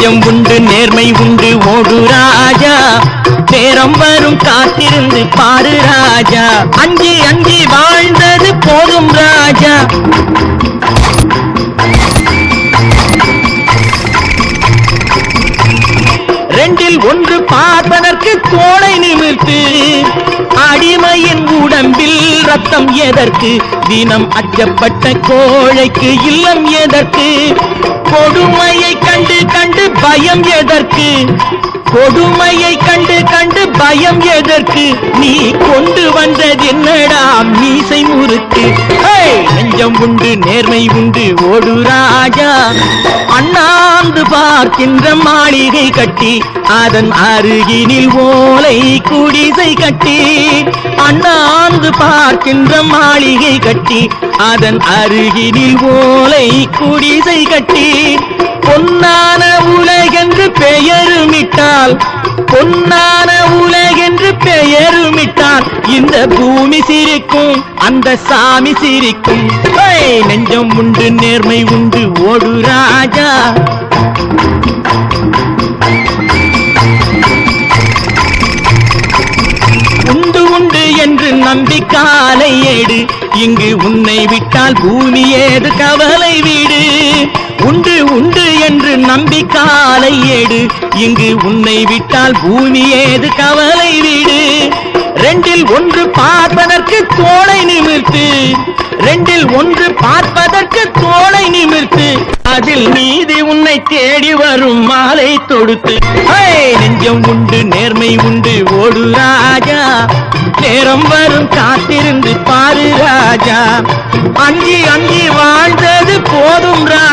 நெஞ்சம் உண்டு நேர்மை உண்டு ஓடு ராஜா, நேரம் வரும் காத்திருந்து பாரு ராஜா, அஞ்சி அஞ்சி வாழ்ந்தது போதும் ராஜா. ரெண்டில் ஒன்று பார்ப்பதற்கு தோளை நிமிர்த்து, அடிமையின் உடம்பில் ரத்தம் எதற்கு, தினம் அச்சப்பட்ட கோழைக்கு இல்லம் எதற்கு, கொடுமையை கண்டு கண்டு பயம் எதற்கு, கொடுமையை கண்டு கண்டு பயம் எதற்கு, நீ கொண்டு வந்தது என்னடா மீசை முறுக்கு. நெஞ்சம் உண்டு நேர்மை உண்டு ஓடு ராஜா, அண்ணாந்து பார்க்கின்ற மாளிகை கட்டி, அதன் அருகினில் ஓலை குடிசை கட்டி, அண்ணாந்து பார்க்கின்ற மாளிகை கட்டி, அதன் அருகினில் ஓலை குடிசை கட்டி, பொன்னான உலகென்று பெயருமிட்டால், பொன்னான உலகென்று பெயருமிட்டால், இந்த பூமி சிரிக்கும் அந்த சாமி சிரிக்கும். நெஞ்சம் உண்டு நேர்மை உண்டு ஓடு ராஜா. உண்டு உண்டு என்று நம்பி காலை ஏடு, இங்கு உன்னை விட்டால் பூமி ஏது கவலை வீடு. உண்டு உண்டு என்று நம்பி காலை ஏடு, இங்கு உன்னை விட்டால் பூமி ஏது கவலை வீடு. ரெண்டில் ஒன்று பார்ப்பதற்கு தோளை நிமிர்த்து, ரெண்டில் ஒன்று பார்ப்பதற்கு தோளை நிமிர்த்து, அதில் நீதி உன்னை தேடி வரும் மாலை தொடுத்து. நெஞ்சம் உண்டு நேர்மை உண்டு ஓடு ராஜா, நேரம் வரும் காத்திருந்து பாரு ராஜா, அஞ்சி அஞ்சி வாழ்ந்தது போதும் ராஜா.